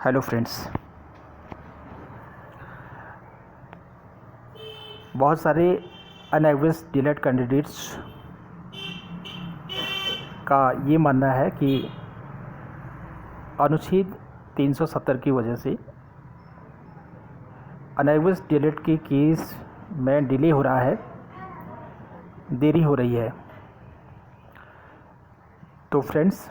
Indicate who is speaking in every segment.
Speaker 1: Hello friends. बहुत सारे अनएग्जिस्ट delete candidates का ये मानना है कि अनुच्छेद 370 की वजह से अनएग्जिस्ट डिलेट के केस में डिले हो रहा है, देरी हो रही है। तो फ्रेंड्स,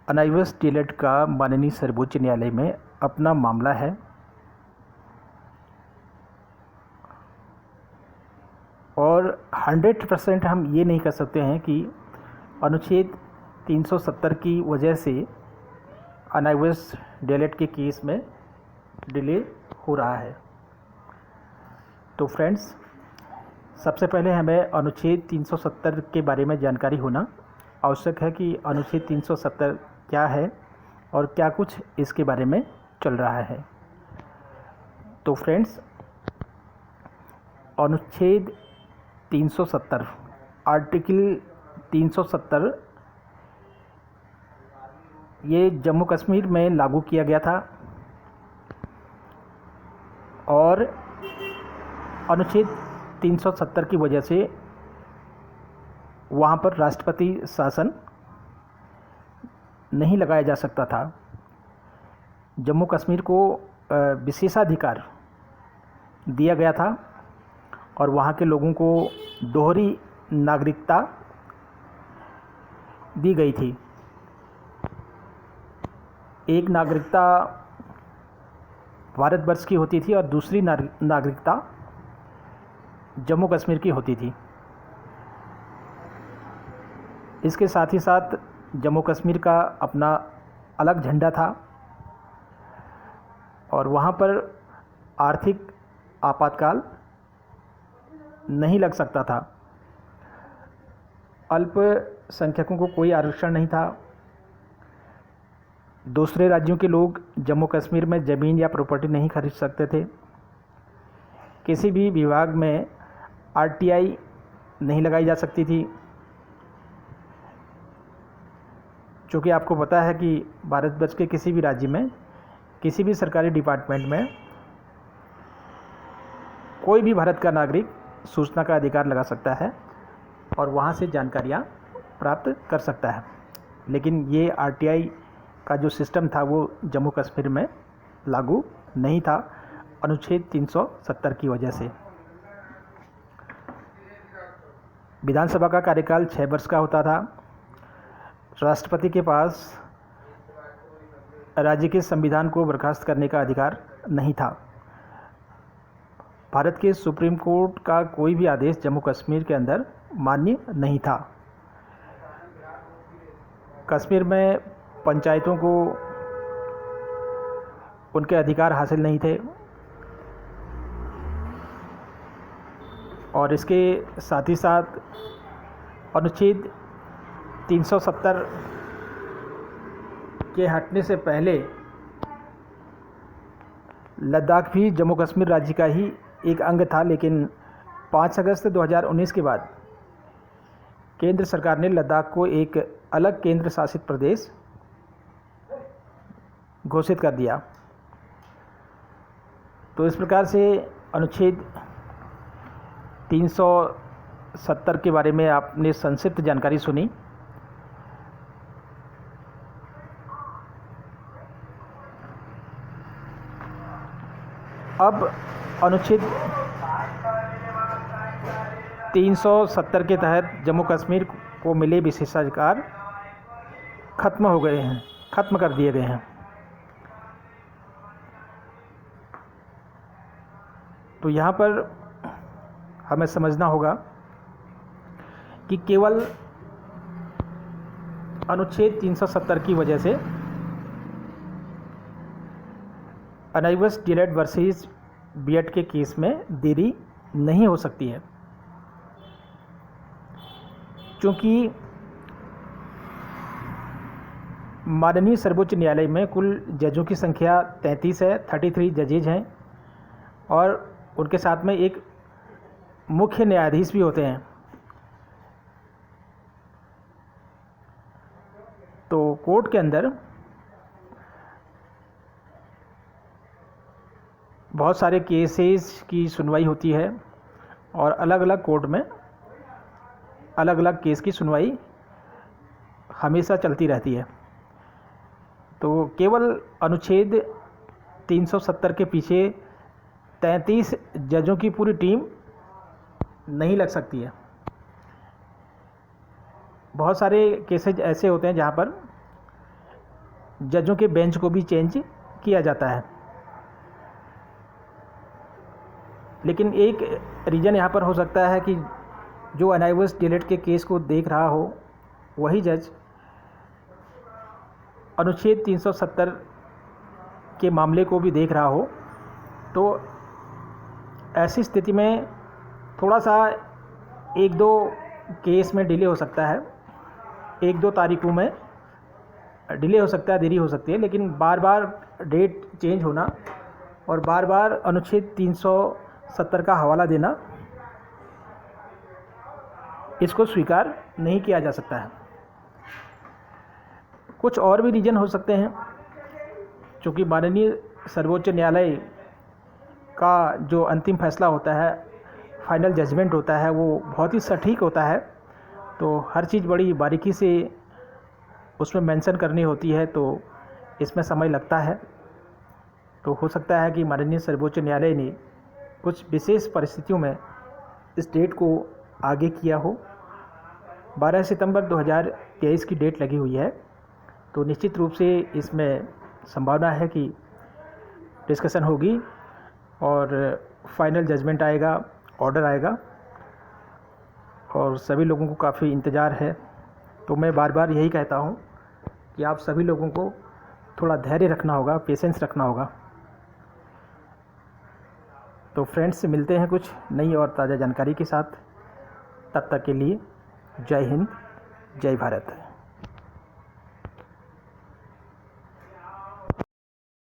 Speaker 1: अनएग्जिस्ट डिलेट का माननीय सर्वोच्च न्यायालय में अपना मामला है और 100% हम ये नहीं कर सकते हैं कि अनुच्छेद 370 की वजह से अनएग्जिस्ट डिलेट के केस में डिले हो रहा है। तो फ्रेंड्स, सबसे पहले हमें अनुच्छेद 370 के बारे में जानकारी होना आवश्यक है कि अनुच्छेद 370 क्या है और क्या कुछ इसके बारे में चल रहा है। तो फ्रेंड्स, अनुच्छेद 370 आर्टिकल 370 ये जम्मू कश्मीर में लागू किया गया था और अनुच्छेद 370 की वजह से वहाँ पर राष्ट्रपति शासन नहीं लगाया जा सकता था। जम्मू कश्मीर को विशेषाधिकार दिया गया था और वहाँ के लोगों को दोहरी नागरिकता दी गई थी। एक नागरिकता भारतवर्ष की होती थी और दूसरी नागरिकता जम्मू कश्मीर की होती थी। इसके साथ ही साथ जम्मू कश्मीर का अपना अलग झंडा था और वहाँ पर आर्थिक आपातकाल नहीं लग सकता था। अल्पसंख्यकों को कोई आरक्षण नहीं था। दूसरे राज्यों के लोग जम्मू कश्मीर में ज़मीन या प्रॉपर्टी नहीं खरीद सकते थे। किसी भी विभाग में आरटीआई नहीं लगाई जा सकती थी। चूँकि आपको पता है कि भारतवर्ष के किसी भी राज्य में किसी भी सरकारी डिपार्टमेंट में कोई भी भारत का नागरिक सूचना का अधिकार लगा सकता है और वहाँ से जानकारियाँ प्राप्त कर सकता है। लेकिन ये आरटीआई का जो सिस्टम था वो जम्मू कश्मीर में लागू नहीं था अनुच्छेद 370 की वजह से। विधानसभा का कार्यकाल 6 वर्ष का होता था। राष्ट्रपति के पास राज्य के संविधान को बर्खास्त करने का अधिकार नहीं था। भारत के सुप्रीम कोर्ट का कोई भी आदेश जम्मू कश्मीर के अंदर मान्य नहीं था। कश्मीर में पंचायतों को उनके अधिकार हासिल नहीं थे और इसके साथ ही साथ अनुच्छेद 370 के हटने से पहले लद्दाख भी जम्मू कश्मीर राज्य का ही एक अंग था। लेकिन 5 अगस्त 2019 के बाद केंद्र सरकार ने लद्दाख को एक अलग केंद्र शासित प्रदेश घोषित कर दिया। तो इस प्रकार से अनुच्छेद 370 के बारे में आपने संक्षिप्त जानकारी सुनी। अब अनुच्छेद 370 के तहत जम्मू कश्मीर को मिले विशेषाधिकार खत्म हो गए हैं, खत्म कर दिए गए हैं। तो यहाँ पर हमें समझना होगा कि केवल अनुच्छेद 370 की वजह से अनएग्जिस्ट डिलेट वर्सेस बीएड के केस में देरी नहीं हो सकती है, क्योंकि माननीय सर्वोच्च न्यायालय में कुल जजों की संख्या 33 है, 33 जजेज हैं और उनके साथ में एक मुख्य न्यायाधीश भी होते हैं। तो कोर्ट के अंदर बहुत सारे केसेस की सुनवाई होती है और अलग अलग कोर्ट में अलग अलग केस की सुनवाई हमेशा चलती रहती है। तो केवल अनुच्छेद 370 के पीछे 33 जजों की पूरी टीम नहीं लग सकती है। बहुत सारे केसेज ऐसे होते हैं जहाँ पर जजों के बेंच को भी चेंज किया जाता है, लेकिन एक रीज़न यहाँ पर हो सकता है कि जो अनाइवस डिलीट के केस को देख रहा हो वही जज अनुच्छेद 370 के मामले को भी देख रहा हो। तो ऐसी स्थिति में थोड़ा सा 1-2 केस में डिले हो सकता है, 1-2 तारीखों में डिले हो सकता है, देरी हो सकती है, लेकिन बार बार डेट चेंज होना और बार बार अनुच्छेद 370 का हवाला देना, इसको स्वीकार नहीं किया जा सकता है। कुछ और भी रीज़न हो सकते हैं, क्योंकि माननीय सर्वोच्च न्यायालय का जो अंतिम फैसला होता है, फाइनल जजमेंट होता है, वो बहुत ही सटीक होता है। तो हर चीज़ बड़ी बारीकी से उसमें मेंशन करनी होती है, तो इसमें समय लगता है। तो हो सकता है कि माननीय सर्वोच्च न्यायालय ने कुछ विशेष परिस्थितियों में इस डेट को आगे किया हो। 12 सितंबर 2023 की डेट लगी हुई है, तो निश्चित रूप से इसमें संभावना है कि डिस्कशन होगी और फाइनल जजमेंट आएगा, ऑर्डर आएगा, और सभी लोगों को काफ़ी इंतज़ार है। तो मैं बार बार यही कहता हूँ कि आप सभी लोगों को थोड़ा धैर्य रखना होगा, पेशेंस रखना होगा। तो फ्रेंड्स, मिलते हैं कुछ नई और ताज़ा जानकारी के साथ। तब तक के लिए जय हिंद, जय भारत।